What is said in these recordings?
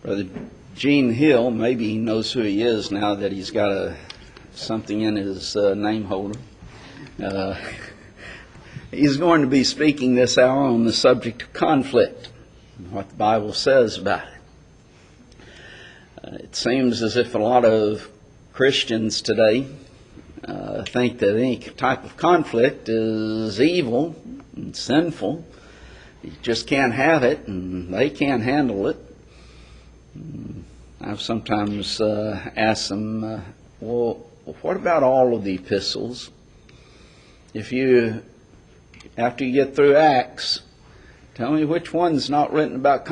Brother Gene Hill, maybe he knows who he is now that he's got something in his name holder. He's going to be speaking this hour on the subject of conflict and what the Bible says about it. It seems as if a lot of Christians today think that any type of conflict is evil and sinful. You just can't have it, and they can't handle it. I've sometimes asked them, well, what about all of the epistles? After you get through Acts, tell me which one's not written about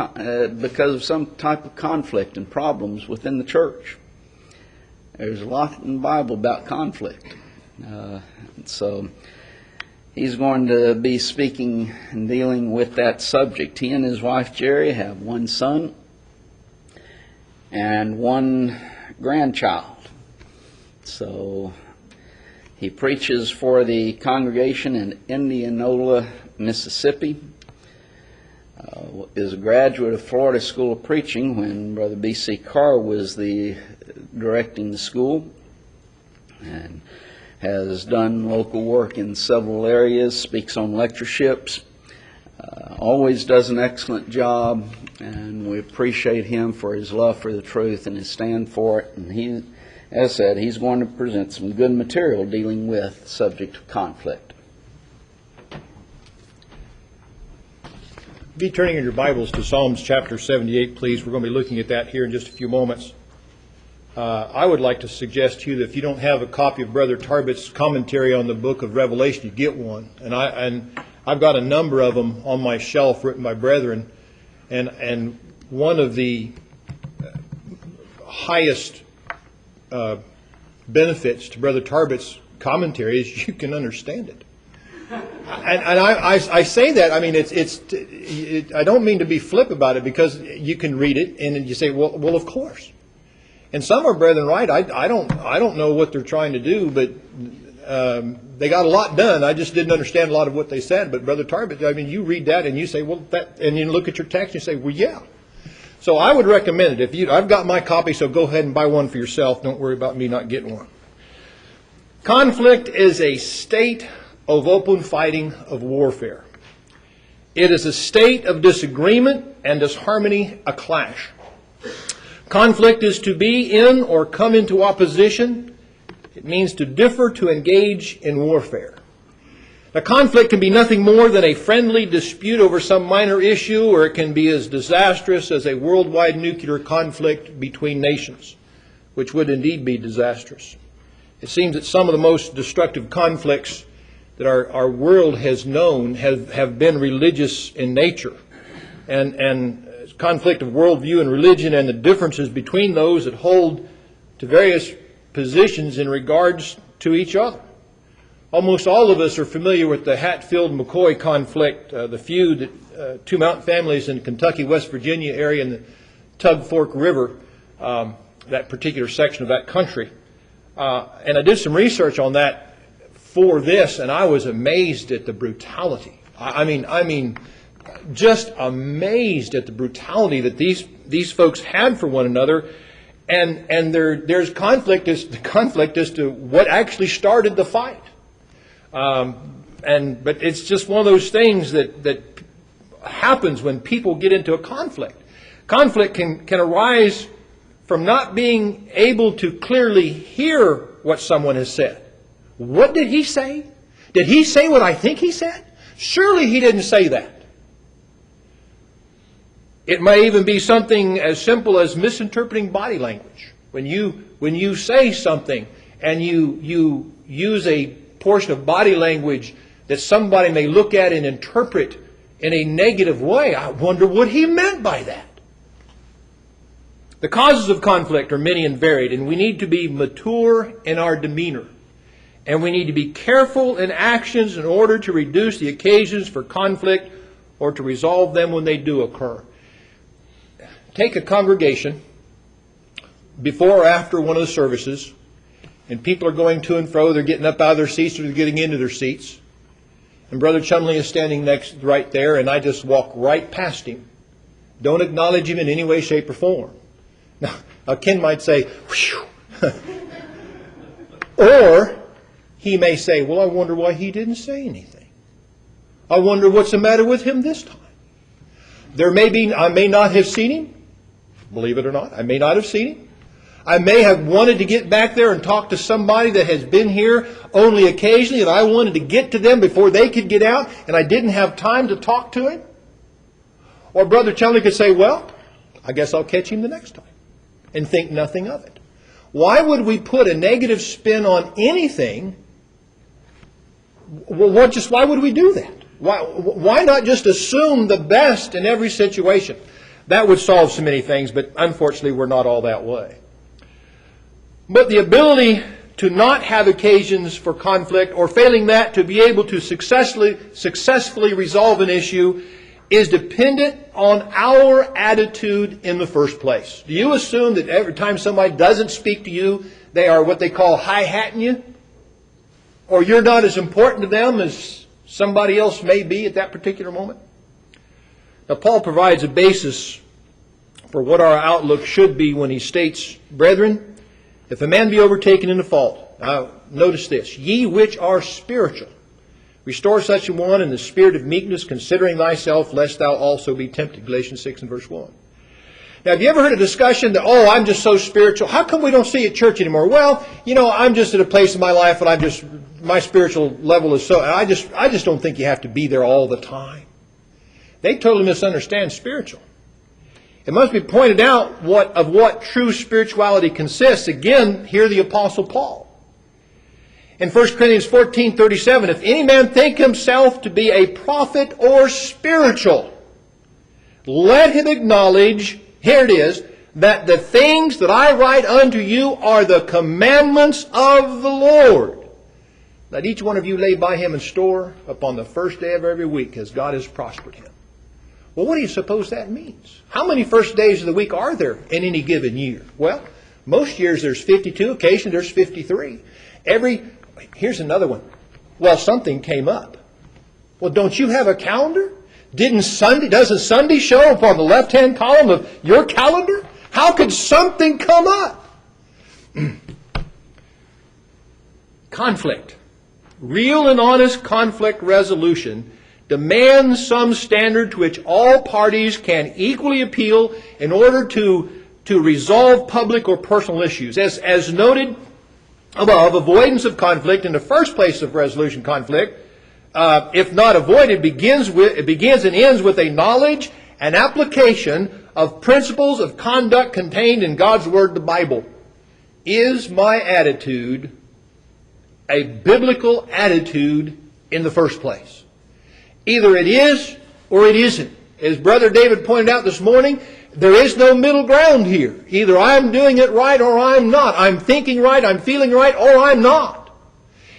because of some type of conflict and problems within the church. There's a lot in the Bible about conflict. So he's going to be speaking and dealing with that subject. He and his wife Jerry have one son and one grandchild. So he preaches for the congregation in Indianola, Mississippi. Is a graduate of Florida School of Preaching when Brother B.C. Carr was directing the school, and has done local work in several areas, speaks on lectureships, always does an excellent job, and we appreciate him for his love for the truth and his stand for it. And he, as said, he's going to present some good material dealing with the subject of conflict. Be turning in your Bibles to Psalms chapter 78, please. We're going to be looking at that here in just a few moments. I would like to suggest to you that if you don't have a copy of Brother Tarbitt's commentary on the book of Revelation, you get one. And I've got a number of them on my shelf written by brethren. And one of the highest benefits to Brother Tarbitt's commentary is you can understand it. And I say that, I mean, I don't mean to be flip about it, because you can read it and you say, well, of course. And some are brethren right. I don't know what they're trying to do, but they got a lot done. I just didn't understand a lot of what they said. But Brother Tarbitt, I mean, you read that and you say, well, that, and you look at your text and you say, well, yeah. So I would recommend it. I've got my copy, so go ahead and buy one for yourself. Don't worry about me not getting one. Conflict is a state of open fighting, of warfare. It is a state of disagreement and disharmony, a clash. Conflict is to be in or come into opposition. It means to differ, to engage in warfare. Now, conflict can be nothing more than a friendly dispute over some minor issue, or it can be as disastrous as a worldwide nuclear conflict between nations, which would indeed be disastrous. It seems that some of the most destructive conflicts that our world has known have been religious in nature. And conflict of worldview and religion, and the differences between those that hold to various positions in regards to each other. Almost all of us are familiar with the Hatfield-McCoy conflict, the feud that two mountain families in Kentucky, West Virginia area, in the Tug Fork River, that particular section of that country. And I did some research on that for this, and I was amazed at the brutality. I mean, just amazed at the brutality that these folks had for one another, and there's conflict as to what actually started the fight. But it's just one of those things that happens when people get into a conflict. Conflict can arise from not being able to clearly hear what someone has said. What did he say? Did he say what I think he said? Surely he didn't say that. It may even be something as simple as misinterpreting body language. When you say something and you use a portion of body language that somebody may look at and interpret in a negative way, I wonder what he meant by that. The causes of conflict are many and varied, and we need to be mature in our demeanor. And we need to be careful in actions in order to reduce the occasions for conflict or to resolve them when they do occur. Take a congregation before or after one of the services, and people are going to and fro. They're getting up out of their seats or they're getting into their seats. And Brother Chumley is standing right there, and I just walk right past him. Don't acknowledge him in any way, shape, or form. Now, Ken might say, whew. Or he may say, well, I wonder why he didn't say anything. I wonder what's the matter with him this time. I may not have seen him. Believe it or not, I may not have seen him. I may have wanted to get back there and talk to somebody that has been here only occasionally, and I wanted to get to them before they could get out, and I didn't have time to talk to him. Or Brother Chandler could say, well, I guess I'll catch him the next time, and think nothing of it. Why would we put a negative spin on anything? Well, why would we do that? Why not just assume the best in every situation? That would solve so many things, but unfortunately we're not all that way. But the ability to not have occasions for conflict, or failing that, to be able to successfully resolve an issue, is dependent on our attitude in the first place. Do you assume that every time somebody doesn't speak to you, they are what they call hi-hatting you? Or you're not as important to them as somebody else may be at that particular moment? Now, Paul provides a basis for what our outlook should be when he states, brethren, if a man be overtaken in a fault, now notice this, ye which are spiritual, restore such a one in the spirit of meekness, considering thyself, lest thou also be tempted. Galatians 6 and verse 1. Now, have you ever heard a discussion that, I'm just so spiritual. How come we don't see at church anymore? Well, I'm just at a place in my life and my spiritual level is so, I just don't think you have to be there all the time. They totally misunderstand spiritual. It must be pointed out what true spirituality consists. Again, hear the Apostle Paul. In 1 Corinthians 14:37, if any man think himself to be a prophet or spiritual, let him acknowledge, here it is, that the things that I write unto you are the commandments of the Lord. Let each one of you lay by him in store upon the first day of every week, as God has prospered him. Well, what do you suppose that means? How many first days of the week are there in any given year? Well, most years there's 52, occasionally there's 53. Here's another one. Well, something came up. Well, don't you have a calendar? Doesn't Sunday show up on the left-hand column of your calendar? How could something come up? Conflict. Real and honest conflict resolution demands some standard to which all parties can equally appeal in order to resolve public or personal issues. As noted above, avoidance of conflict in the first place of resolution conflict, if not avoided, begins and ends with a knowledge and application of principles of conduct contained in God's Word, the Bible. Is my attitude a biblical attitude in the first place? Either it is or it isn't. As Brother David pointed out this morning, there is no middle ground here. Either I'm doing it right or I'm not. I'm thinking right, I'm feeling right, or I'm not.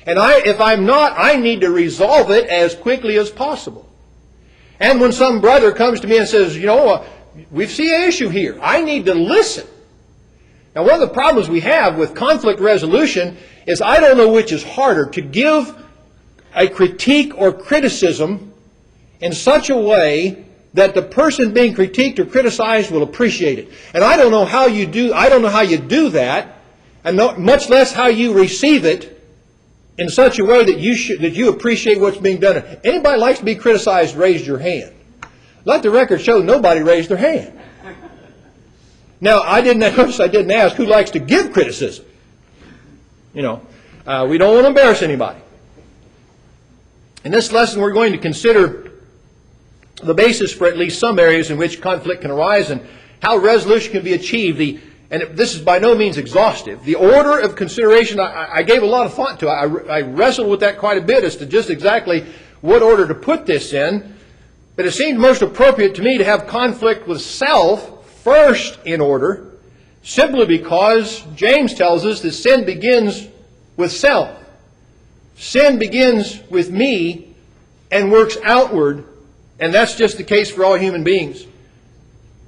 And if I'm not, I need to resolve it as quickly as possible. And when some brother comes to me and says, we see an issue here, I need to listen. Now, one of the problems we have with conflict resolution is I don't know which is harder, to give a critique or criticism in such a way that the person being critiqued or criticized will appreciate it. And I don't know how you do that, and much less how you receive it in such a way that you appreciate what's being done. Anybody likes to be criticized, raise your hand. Let the record show nobody raised their hand. Now, I didn't ask who likes to give criticism. We don't want to embarrass anybody. In this lesson, we're going to consider the basis for at least some areas in which conflict can arise and how resolution can be achieved. And this is by no means exhaustive. The order of consideration, I gave a lot of thought to. I wrestled with that quite a bit as to just exactly what order to put this in. But it seemed most appropriate to me to have conflict with self first in order, simply because James tells us that sin begins with self. Sin begins with me and works outward, and that's just the case for all human beings.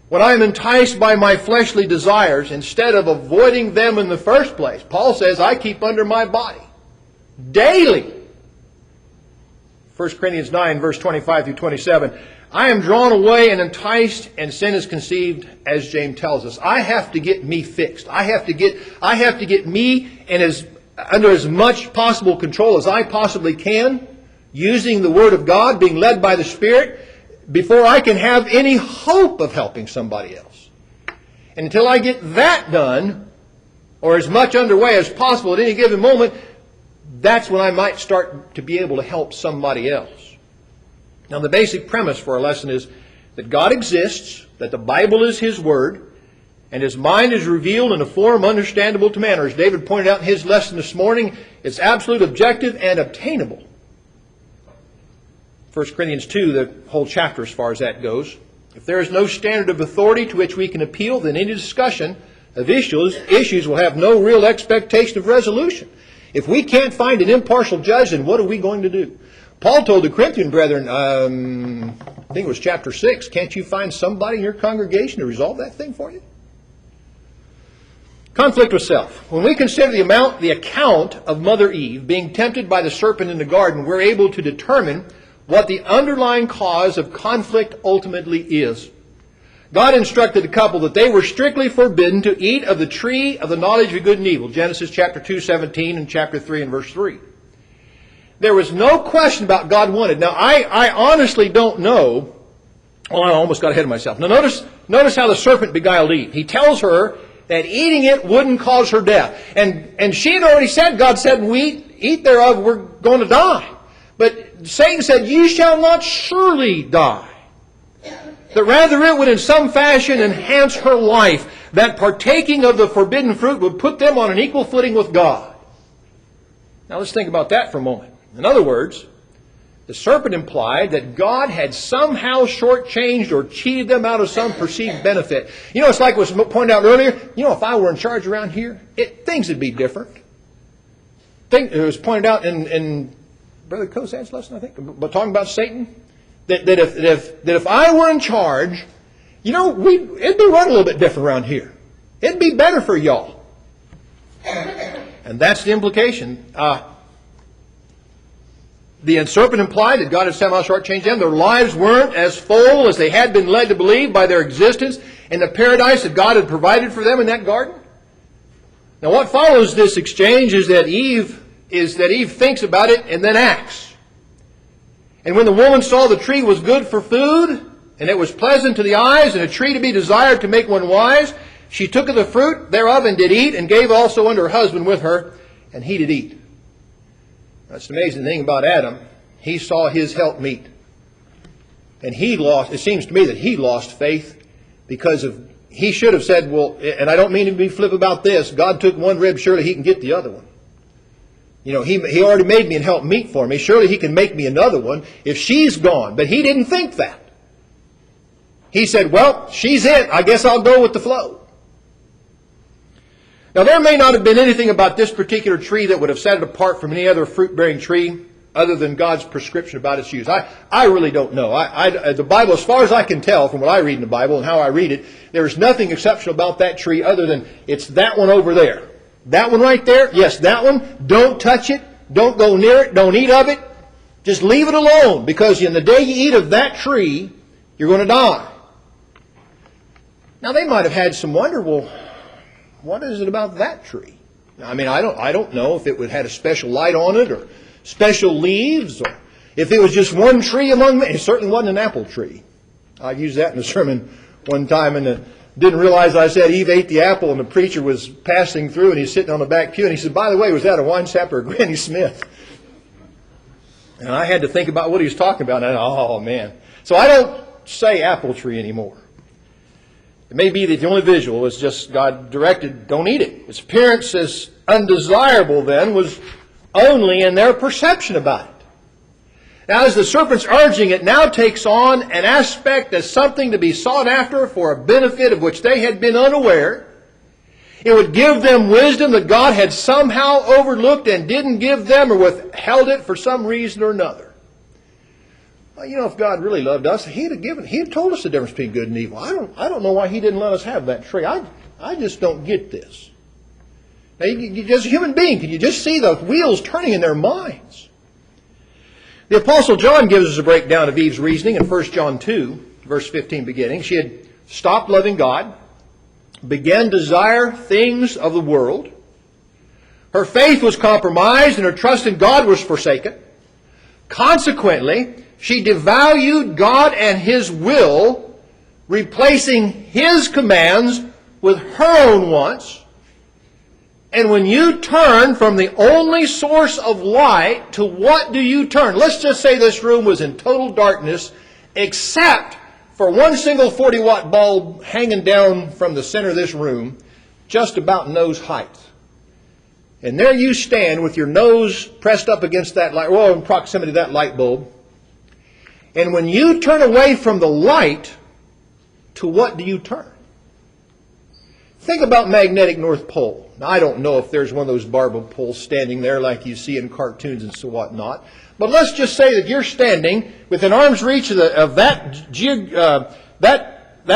When I am enticed by my fleshly desires, instead of avoiding them in the first place, Paul says I keep under my body daily 1 Corinthians 9, verse 25 through 27. I am drawn away and enticed, and sin is conceived, as James tells us. I have to get me fixed. I have to get me under as much possible control as I possibly can, using the Word of God, being led by the Spirit, before I can have any hope of helping somebody else. And until I get that done, or as much underway as possible at any given moment, that's when I might start to be able to help somebody else. Now, the basic premise for our lesson is that God exists, that the Bible is His Word, and His mind is revealed in a form understandable to man. Or as David pointed out in his lesson this morning, it's absolute, objective, and obtainable. 1 Corinthians 2, the whole chapter as far as that goes. If there is no standard of authority to which we can appeal, then any discussion of issues will have no real expectation of resolution. If we can't find an impartial judge, then what are we going to do? Paul told the Corinthian brethren, I think it was chapter 6, can't you find somebody in your congregation to resolve that thing for you? Conflict with self. When we consider the account of Mother Eve being tempted by the serpent in the garden, we're able to determine what the underlying cause of conflict ultimately is. God instructed the couple that they were strictly forbidden to eat of the tree of the knowledge of good and evil. Genesis chapter 2:17 and chapter 3 and verse 3. There was no question about God wanted. Now, I honestly don't know. Well, I almost got ahead of myself. Now, notice how the serpent beguiled Eve. He tells her that eating it wouldn't cause her death. And she had already said, God said, we eat thereof, we're going to die. But Satan said, ye shall not surely die. That rather it would in some fashion enhance her life. That partaking of the forbidden fruit would put them on an equal footing with God. Now let's think about that for a moment. In other words, the serpent implied that God had somehow shortchanged or cheated them out of some perceived benefit. You know, it's like was pointed out earlier. You know, if I were in charge around here, things would be different. It was pointed out in Brother Kozad's lesson, I think, but talking about Satan. That if I were in charge, you know, it'd be run a little bit different around here. It'd be better for y'all. And that's the implication. The serpent implied that God had somehow shortchanged them. Their lives weren't as full as they had been led to believe by their existence in the paradise that God had provided for them in that garden. Now, what follows this exchange is that Eve thinks about it and then acts. And when the woman saw the tree was good for food, and it was pleasant to the eyes, and a tree to be desired to make one wise, she took of the fruit thereof and did eat, and gave also unto her husband with her, and he did eat. That's the amazing thing about Adam. He saw his helpmeet. And it seems to me that he lost faith because he should have said, well, and I don't mean to be flip about this, God took one rib, surely He can get the other one. You know, he already made me and helped meat for me. Surely He can make me another one if she's gone. But he didn't think that. He said, well, she's it. I guess I'll go with the flow. Now, there may not have been anything about this particular tree that would have set it apart from any other fruit-bearing tree other than God's prescription about its use. I really don't know. The Bible, as far as I can tell from what I read in the Bible and how I read it, there is nothing exceptional about that tree other than it's that one over there. That one right there, yes, that one. Don't touch it. Don't go near it. Don't eat of it. Just leave it alone, because in the day you eat of that tree, you're going to die. Now, they might have had some wonder, well, what is it about that tree? I mean, I don't know if it had a special light on it or special leaves, or if it was just one tree among many. It certainly wasn't an apple tree. I used that in a sermon one time, and didn't realize I said Eve ate the apple, and the preacher was passing through, and he's sitting on the back pew, and he said, by the way, was that a Winesap or a Granny Smith? And I had to think about what he was talking about, and oh, man. So I don't say apple tree anymore. It may be that the only visual was just God directed, don't eat it. Its appearance as undesirable then was only in their perception about it. Now, as the serpent's urging, it now takes on an aspect as something to be sought after for a benefit of which they had been unaware. It would give them wisdom that God had somehow overlooked and didn't give them, or withheld it for some reason or another. Well, you know, if God really loved us, He'd have told us the difference between good and evil. I don't know why He didn't let us have that tree. I just don't get this. Now, as a human being, can you just see the wheels turning in their minds? The Apostle John gives us a breakdown of Eve's reasoning in 1 John 2, verse 15 beginning. She had stopped loving God, began to desire things of the world. Her faith was compromised and her trust in God was forsaken. Consequently, she devalued God and His will, replacing His commands with her own wants. And when you turn from the only source of light, to what do you turn? Let's just say this room was in total darkness, except for one single 40-watt bulb hanging down from the center of this room, just about nose height. And there you stand with your nose pressed up against that light, well, in proximity to that light bulb. And when you turn away from the light, to what do you turn? Think about magnetic North Pole. Now, I don't know if there's one of those barbell poles standing there like you see in cartoons and so whatnot. But let's just say that you're standing within arm's reach of that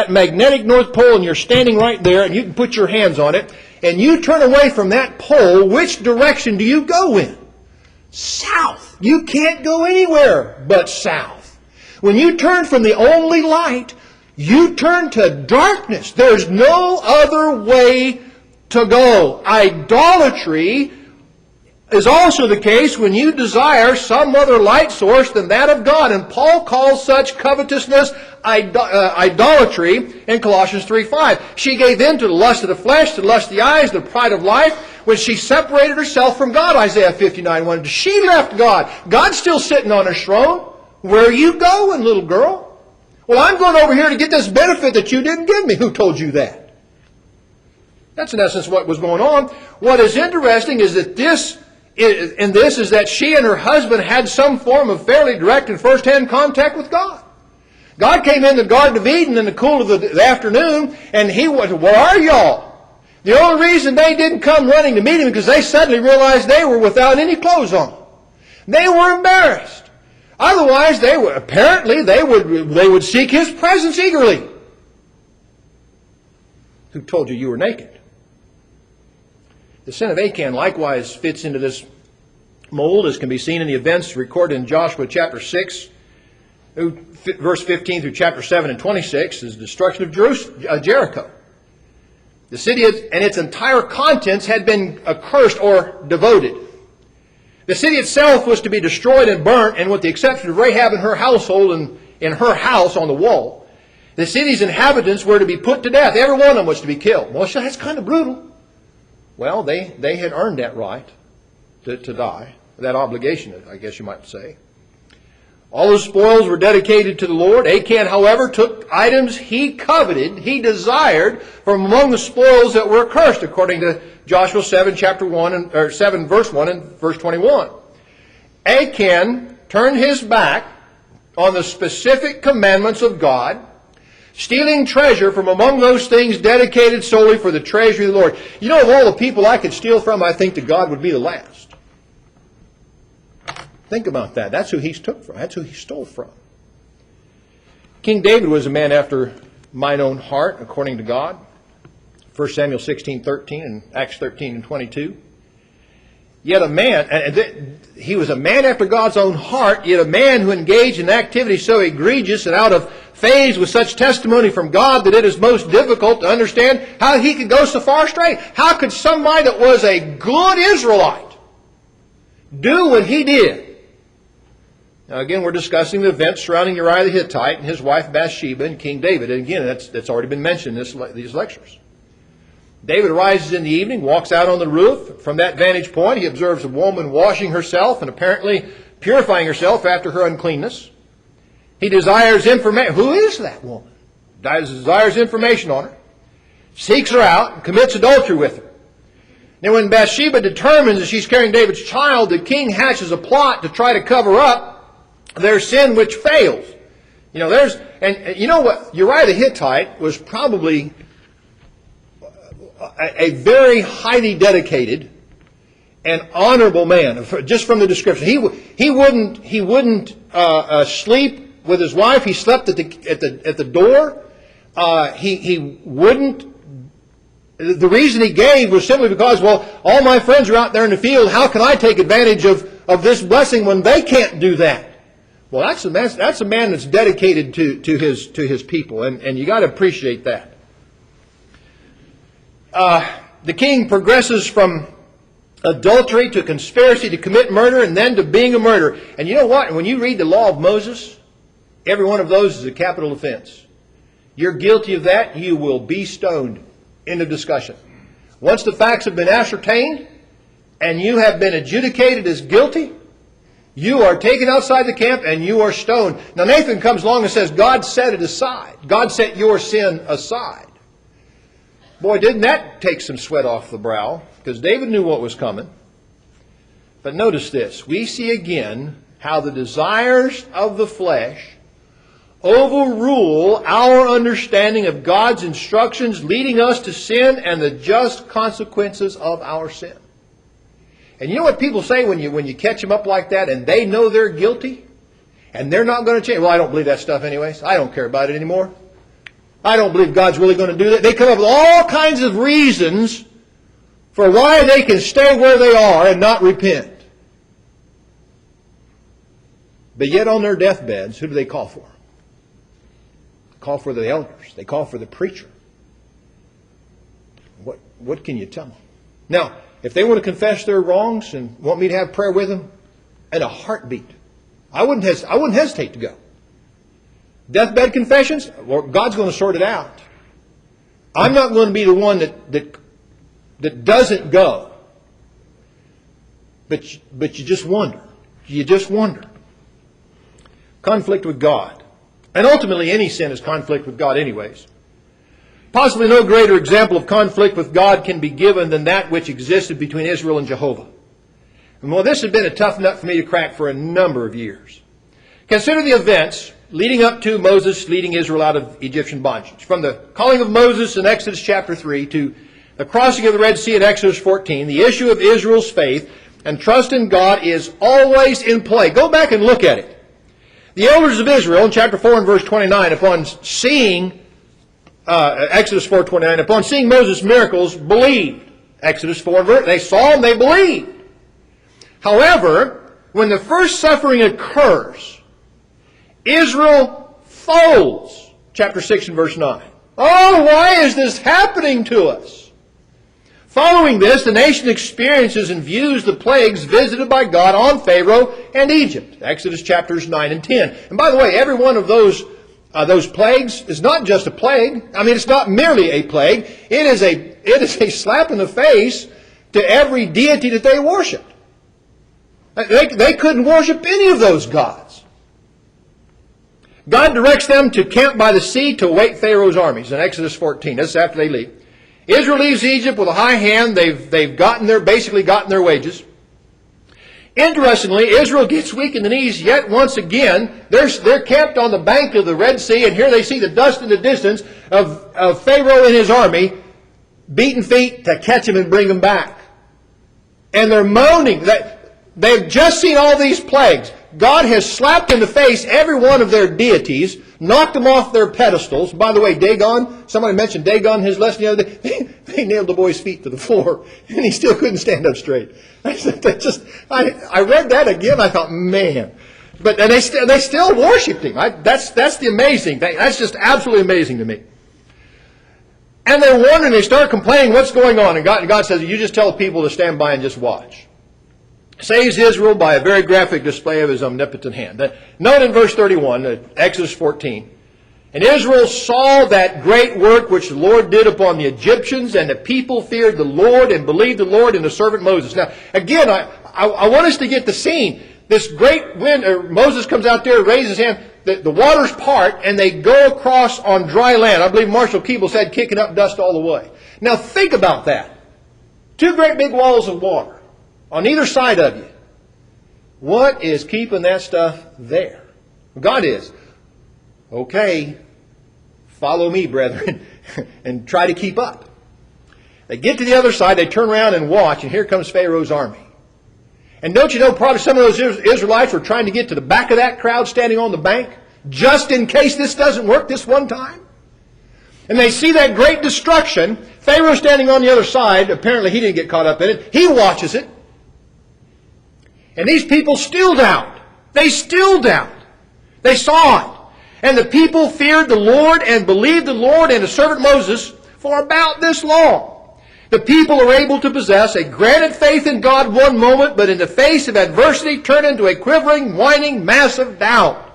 magnetic North Pole, and you're standing right there, and you can put your hands on it, and you turn away from that pole. Which direction do you go in? South. You can't go anywhere but south. When you turn from the only light, you turn to darkness. There's no other way to go. Idolatry is also the case when you desire some other light source than that of God. And Paul calls such covetousness idolatry in Colossians 3:5. She gave in to the lust of the flesh, to the lust of the eyes, the pride of life, when she separated herself from God, Isaiah 59:1. She left God. God's still sitting on His throne. Where are you going, little girl? Well, I'm going over here to get this benefit that you didn't give me. Who told you that? That's in essence what was going on. What is interesting is that this is that she and her husband had some form of fairly direct and first-hand contact with God. God came in the Garden of Eden in the cool of the afternoon, and He went, where are y'all? The only reason they didn't come running to meet Him because they suddenly realized they were without any clothes on. They were embarrassed. Otherwise, they would seek His presence eagerly. Who told you you were naked? The sin of Achan likewise fits into this mold, as can be seen in the events recorded in Joshua chapter 6, verse 15 through chapter 7 and 26, is the destruction of Jericho. The city and its entire contents had been accursed or devoted. The city itself was to be destroyed and burnt, and with the exception of Rahab and her household and in her house on the wall, the city's inhabitants were to be put to death. Every one of them was to be killed. Well, that's kind of brutal. Well, they had earned that right to die, that obligation, I guess you might say. All the spoils were dedicated to the Lord. Achan, however, took items he coveted, he desired, from among the spoils that were accursed, according to Joshua 7, verse 1 and verse 21. Achan turned his back on the specific commandments of God, stealing treasure from among those things dedicated solely for the treasury of the Lord. You know, of all the people I could steal from, I think that God would be the last. Think about that. That's who he took from. That's who he stole from. King David was a man after mine own heart, according to God. 1 Samuel 16:13 and Acts 13 and 22. Yet a man, and he was a man after God's own heart, yet a man who engaged in activity so egregious and out of phase with such testimony from God that it is most difficult to understand how he could go so far astray. How could somebody that was a good Israelite do what he did? Now again, we're discussing the events surrounding Uriah the Hittite and his wife Bathsheba and King David. And again, that's already been mentioned in these lectures. David arises in the evening, walks out on the roof. From that vantage point, he observes a woman washing herself and apparently purifying herself after her uncleanness. He desires information. Who is that woman? Desires information on her. Seeks her out and commits adultery with her. Now when Bathsheba determines that she's carrying David's child, the king hatches a plot to try to cover up their sin, which fails. You know, you know what? Uriah the Hittite was probably a very highly dedicated and honorable man, just from the description. He wouldn't sleep with his wife. He slept at the door. He wouldn't. The reason he gave was simply because, well, all my friends are out there in the field. How can I take advantage of this blessing when they can't do that? Well, that's a man that's dedicated to his people, and you got to appreciate that. The king progresses from adultery to conspiracy to commit murder, and then to being a murderer. And you know what? When you read the law of Moses, every one of those is a capital offense. You're guilty of that, you will be stoned. End of discussion. Once the facts have been ascertained, and you have been adjudicated as guilty, you are taken outside the camp and you are stoned. Now Nathan comes along and says, God set it aside. God set your sin aside. Boy, didn't that take some sweat off the brow, because David knew what was coming. But notice this. We see again how the desires of the flesh overrule our understanding of God's instructions, leading us to sin and the just consequences of our sin. And you know what people say when you catch them up like that and they know they're guilty and they're not going to change? Well, I don't believe that stuff anyways. I don't care about it anymore. I don't believe God's really going to do that. They come up with all kinds of reasons for why they can stay where they are and not repent. But yet on their deathbeds, who do they call for? Call for the elders. They call for the preacher. What can you tell them? Now, if they want to confess their wrongs and want me to have prayer with them, in a heartbeat, I wouldn't hesitate to go. Deathbed confessions, well, God's going to sort it out. I'm not going to be the one that doesn't go. But you just wonder. You just wonder. Conflict with God. And ultimately any sin is conflict with God anyways. Possibly no greater example of conflict with God can be given than that which existed between Israel and Jehovah. And well, this had been a tough nut for me to crack for a number of years. Consider the events leading up to Moses leading Israel out of Egyptian bondage. From the calling of Moses in Exodus chapter 3 to the crossing of the Red Sea in Exodus 14, the issue of Israel's faith and trust in God is always in play. Go back and look at it. The elders of Israel in chapter 4 and verse 29, upon seeing Exodus 4:29, upon seeing Moses' miracles, believed. Exodus 4, they saw and they believed. However, when the first suffering occurs, Israel folds. Chapter 6 and verse 9. Oh, why is this happening to us? Following this, the nation experiences and views the plagues visited by God on Pharaoh and Egypt. Exodus chapters 9 and 10. And by the way, every one of those plagues is not just a plague. I mean, it's not merely a plague. It is a slap in the face to every deity that they worship. They couldn't worship any of those gods. God directs them to camp by the sea to await Pharaoh's armies in Exodus 14. This is after they leave. Israel leaves Egypt with a high hand. They've basically gotten their wages. Interestingly, Israel gets weak in the knees yet once again. They're camped on the bank of the Red Sea, and here they see the dust in the distance of Pharaoh and his army, beating feet to catch him and bring him back. And they're moaning. They've just seen all these plagues. God has slapped in the face every one of their deities, knocked them off their pedestals. By the way, Dagon, somebody mentioned Dagon in his lesson the other day. They nailed the boy's feet to the floor, and he still couldn't stand up straight. I read that again, I thought, man. And they still worshipped him. That's the amazing thing. That's just absolutely amazing to me. And they're wondering, they start complaining, what's going on? And God says, you just tell people to stand by and just watch. Saves Israel by a very graphic display of his omnipotent hand. Note in verse 31, Exodus 14. And Israel saw that great work which the Lord did upon the Egyptians, and the people feared the Lord and believed the Lord and the servant Moses. Now, again, I want us to get the scene. This great wind, Moses comes out there, raises his hand, the waters part, and they go across on dry land. I believe Marshall Keeble said kicking up dust all the way. Now, think about that. Two great big walls of water on either side of you. What is keeping that stuff there? God is. Okay, follow me, brethren, and try to keep up. They get to the other side, they turn around and watch, and here comes Pharaoh's army. And don't you know, probably some of those Israelites were trying to get to the back of that crowd standing on the bank, just in case this doesn't work this one time. And they see that great destruction. Pharaoh standing on the other side, apparently he didn't get caught up in it. He watches it. And these people still doubt. They still doubt. They saw it. And the people feared the Lord and believed the Lord and his servant Moses for about this long. The people are able to possess a granted faith in God one moment, but in the face of adversity turn into a quivering, whining mass of doubt.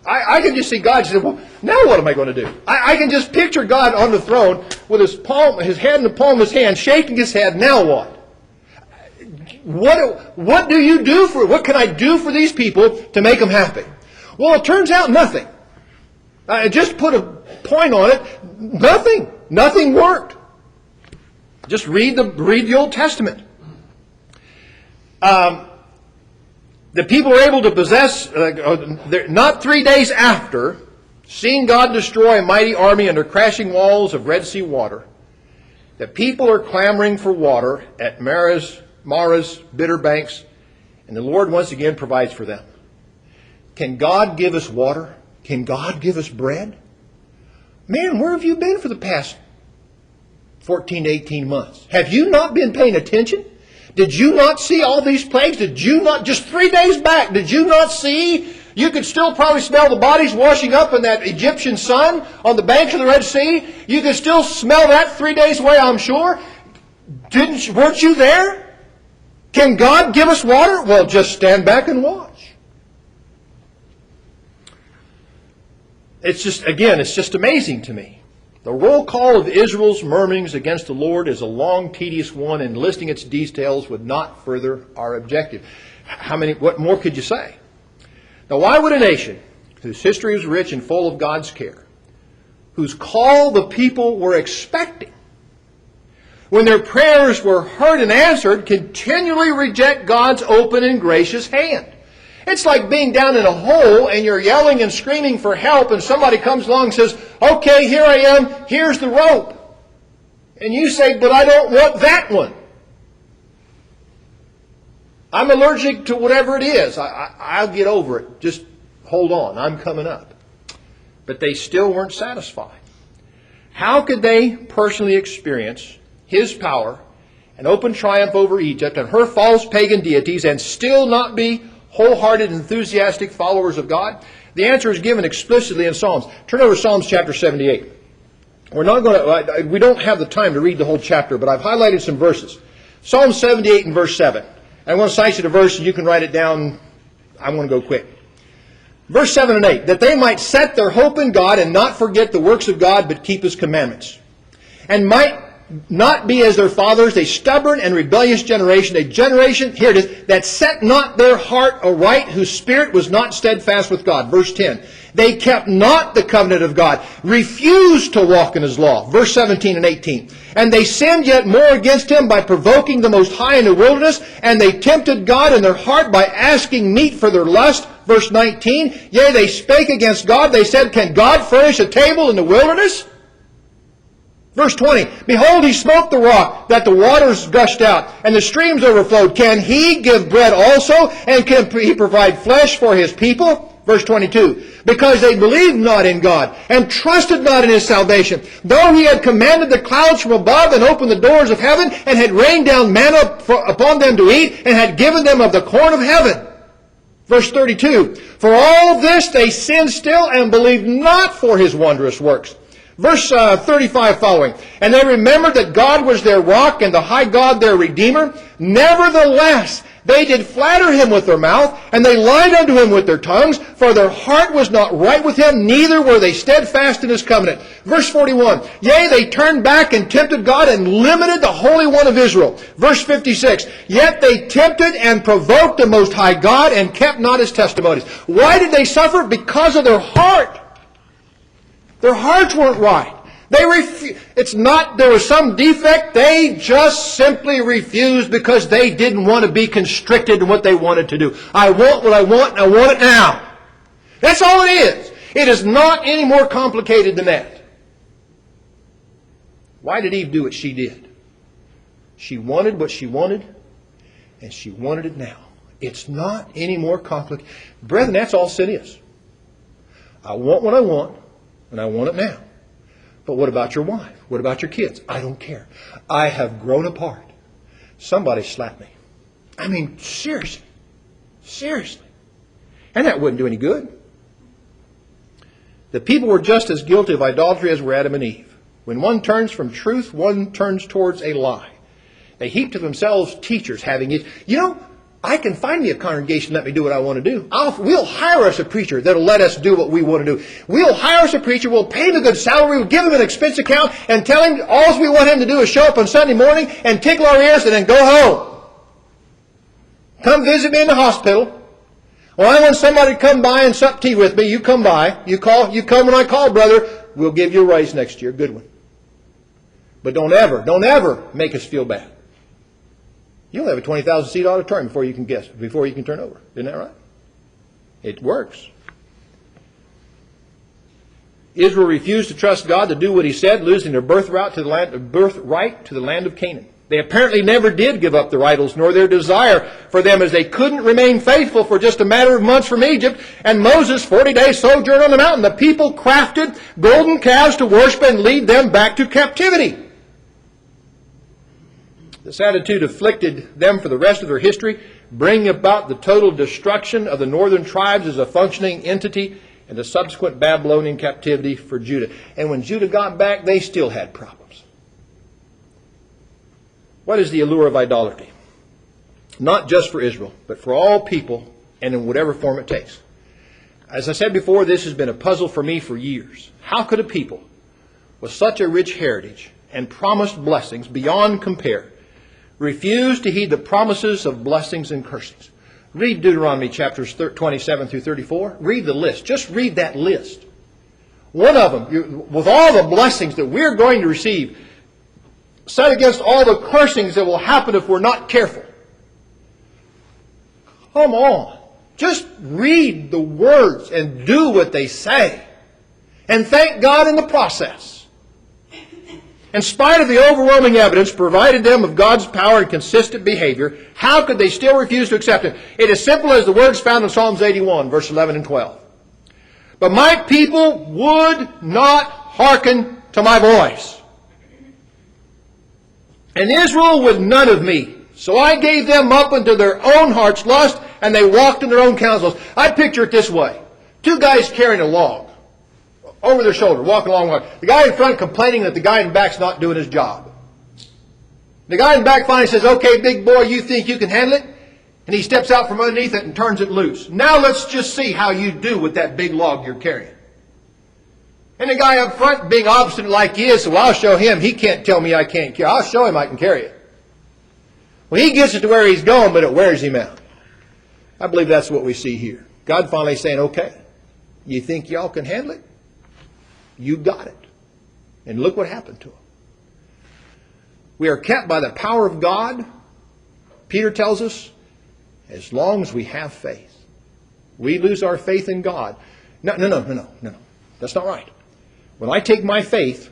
I can just see God say, well, now what am I going to do? I can just picture God on the throne with his head in the palm of his hand, shaking his head. Now what? What do you do what can I do for these people to make them happy? Well, it turns out nothing. I just put a point on it. Nothing. Nothing worked. Just read the Old Testament. The people were able to possess, not 3 days after, seeing God destroy a mighty army under crashing walls of Red Sea water, the people are clamoring for water at Mara's bitter banks, and the Lord once again provides for them. Can God give us water? Can God give us bread? Man, where have you been for the past 14 to 18 months? Have you not been paying attention? Did you not see all these plagues? Did you not, just 3 days back, did you not see? You could still probably smell the bodies washing up in that Egyptian sun on the banks of the Red Sea. You could still smell that 3 days away, I'm sure. Weren't you there? Can God give us water? Well, just stand back and watch. It's just amazing to me. The roll call of Israel's murmurings against the Lord is a long, tedious one, and listing its details would not further our objective. What more could you say? Now, why would a nation whose history is rich and full of God's care, whose call the people were expecting, when their prayers were heard and answered, continually reject God's open and gracious hand? It's like being down in a hole and you're yelling and screaming for help, and somebody comes along and says, okay, here I am, here's the rope. And you say, but I don't want that one. I'm allergic to whatever it is. I'll get over it. Just hold on, I'm coming up. But they still weren't satisfied. How could they personally experience his power and open triumph over Egypt and her false pagan deities and still not be wholehearted, enthusiastic followers of God? The answer is given explicitly in Psalms. Turn over to Psalms chapter 78. We don't have the time to read the whole chapter, but I've highlighted some verses. Psalm 78 and verse 7. I want to cite you the verse, and you can write it down. I'm going to go quick. Verse 7 and 8. That they might set their hope in God and not forget the works of God, but keep his commandments. And might not be as their fathers, a stubborn and rebellious generation, a generation, here it is, that set not their heart aright, whose spirit was not steadfast with God. Verse 10. They kept not the covenant of God, refused to walk in his law. Verse 17 and 18. And they sinned yet more against him by provoking the Most High in the wilderness, and they tempted God in their heart by asking meat for their lust. Verse 19. Yea, they spake against God. They said, can God furnish a table in the wilderness? Verse 20, behold, he smote the rock, that the waters gushed out, and the streams overflowed. Can he give bread also, and can he provide flesh for his people? Verse 22, because they believed not in God, and trusted not in his salvation, though he had commanded the clouds from above, and opened the doors of heaven, and had rained down manna upon them to eat, and had given them of the corn of heaven. Verse 32, for all this they sinned still, and believed not for his wondrous works. Verse 35 following, and they remembered that God was their rock and the high God their Redeemer. Nevertheless, they did flatter him with their mouth, and they lied unto him with their tongues, for their heart was not right with him, neither were they steadfast in his covenant. Verse 41, yea, they turned back and tempted God and limited the Holy One of Israel. Verse 56, yet they tempted and provoked the Most High God and kept not his testimonies. Why did they suffer? Because of their heart. Their hearts weren't right. It's not there was some defect. They just simply refused because they didn't want to be constricted in what they wanted to do. I want what I want, and I want it now. That's all it is. It is not any more complicated than that. Why did Eve do what she did? She wanted what she wanted, and she wanted it now. It's not any more complicated. Brethren, that's all sin is. I want what I want, and I want it now. But what about your wife? What about your kids? I don't care. I have grown apart. Somebody slapped me. I mean, seriously. Seriously. And that wouldn't do any good. The people were just as guilty of idolatry as were Adam and Eve. When one turns from truth, one turns towards a lie. They heap to themselves teachers having it. You know, I can find me a congregation, let me do what I want to do. We'll hire us a preacher that'll let us do what we want to do. We'll hire us a preacher, we'll pay him a good salary, we'll give him an expense account, and tell him all we want him to do is show up on Sunday morning and tickle our ears and then go home. Come visit me in the hospital. Well, I want somebody to come by and sup tea with me. You come by. You come when I call, brother. We'll give you a raise next year. Good one. But don't ever make us feel bad. You'll have a 20,000-seat auditorium before you can turn over. Isn't that right? It works. Israel refused to trust God to do what He said, losing their birthright to the land of Canaan. They apparently never did give up their idols, nor their desire for them, as they couldn't remain faithful for just a matter of months from Egypt. And Moses, 40 days sojourn on the mountain. The people crafted golden calves to worship and lead them back to captivity. This attitude afflicted them for the rest of their history, bringing about the total destruction of the northern tribes as a functioning entity and the subsequent Babylonian captivity for Judah. And when Judah got back, they still had problems. What is the allure of idolatry? Not just for Israel, but for all people and in whatever form it takes. As I said before, this has been a puzzle for me for years. How could a people with such a rich heritage and promised blessings beyond compare refuse to heed the promises of blessings and cursings? Read Deuteronomy chapters 27 through 34. Read the list. Just read that list. One of them, with all the blessings that we're going to receive, set against all the cursings that will happen if we're not careful. Come on. Just read the words and do what they say. And thank God in the process. In spite of the overwhelming evidence provided them of God's power and consistent behavior, how could they still refuse to accept Him? It is simple as the words found in Psalms 81, verse 11 and 12. But my people would not hearken to my voice. And Israel would none of me. So I gave them up unto their own heart's lust, and they walked in their own counsels. I picture it this way. Two guys carrying a log over their shoulder, walking along. The guy in front complaining that the guy in back's not doing his job. The guy in back finally says, okay, big boy, you think you can handle it? And he steps out from underneath it and turns it loose. Now let's just see how you do with that big log you're carrying. And the guy up front, being obstinate like he is, so I'll show him. He can't tell me I can't carry. I'll show him I can carry it. Well, he gets it to where he's going, but it wears him out. I believe that's what we see here. God finally saying, okay, you think y'all can handle it? You got it. And look what happened to them. We are kept by the power of God, Peter tells us, as long as we have faith. We lose our faith in God. No. That's not right. When I take my faith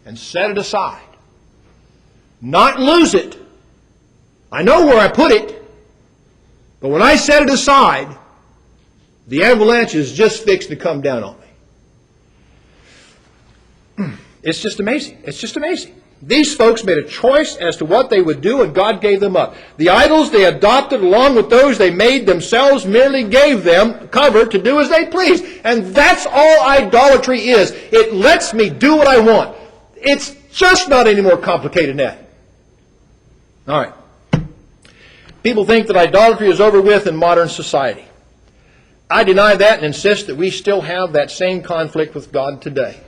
and set it aside, not lose it, I know where I put it, but when I set it aside, the avalanche is just fixed to come down on me. It's just amazing. It's just amazing. These folks made a choice as to what they would do, and God gave them up. The idols they adopted, along with those they made themselves, merely gave them cover to do as they pleased. And that's all idolatry is. It lets me do what I want. It's just not any more complicated than that. All right. People think that idolatry is over with in modern society. I deny that and insist that we still have that same conflict with God today.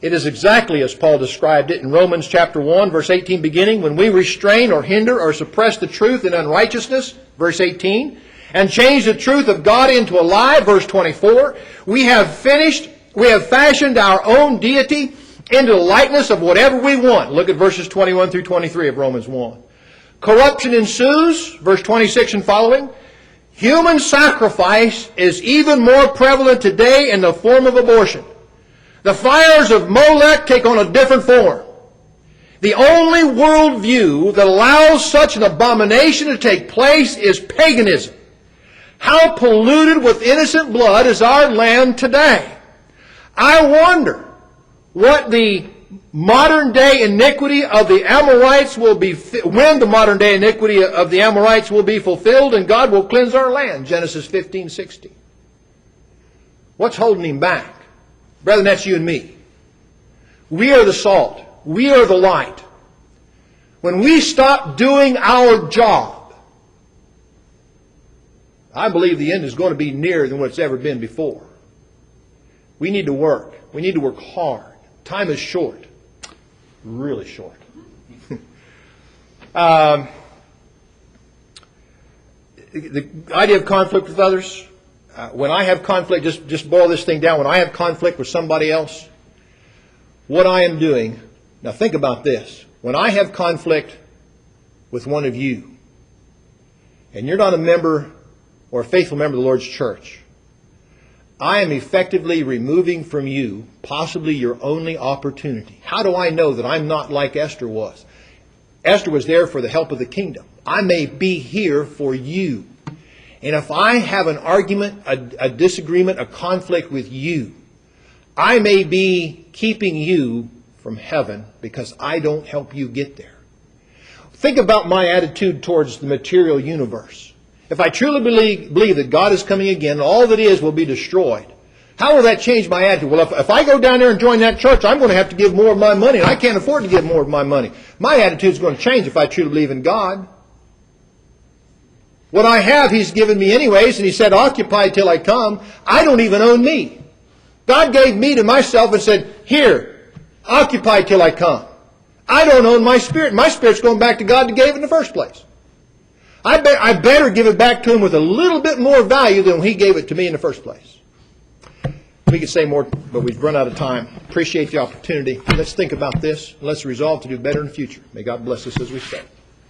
It is exactly as Paul described it in Romans chapter 1, verse 18 beginning, when we restrain or hinder or suppress the truth in unrighteousness, verse 18, and change the truth of God into a lie, verse 24, we have fashioned our own deity into the likeness of whatever we want. Look at verses 21 through 23 of Romans 1. Corruption ensues, verse 26 and following. Human sacrifice is even more prevalent today in the form of abortion. The fires of Molech take on a different form. The only worldview that allows such an abomination to take place is paganism. How polluted with innocent blood is our land today? I wonder what the modern day iniquity of the Amorites will be, when the modern day iniquity of the Amorites will be fulfilled, and God will cleanse our land. Genesis 15:16. What's holding him back? Brethren, that's you and me. We are the salt. We are the light. When we stop doing our job, I believe the end is going to be nearer than what it's ever been before. We need to work. We need to work hard. Time is short. Really short. The idea of conflict with others. When I have conflict, just boil this thing down. When I have conflict with somebody else, what I am doing, now think about this. When I have conflict with one of you, and you're not a member or a faithful member of the Lord's church, I am effectively removing from you possibly your only opportunity. How do I know that I'm not like Esther was? Esther was there for the help of the kingdom. I may be here for you. And if I have an argument, a disagreement, a conflict with you, I may be keeping you from heaven because I don't help you get there. Think about my attitude towards the material universe. If I truly believe that God is coming again, and all that is will be destroyed, how will that change my attitude? Well, if I go down there and join that church, I'm going to have to give more of my money, and I can't afford to give more of my money. My attitude is going to change if I truly believe in God. What I have, He's given me anyways, and He said, occupy till I come. I don't even own me. God gave me to myself and said, here, occupy till I come. I don't own my spirit. My spirit's going back to God that gave it in the first place. I better give it back to Him with a little bit more value than He gave it to me in the first place. We could say more, but we've run out of time. Appreciate the opportunity. Let's think about this. Let's resolve to do better in the future. May God bless us as we start.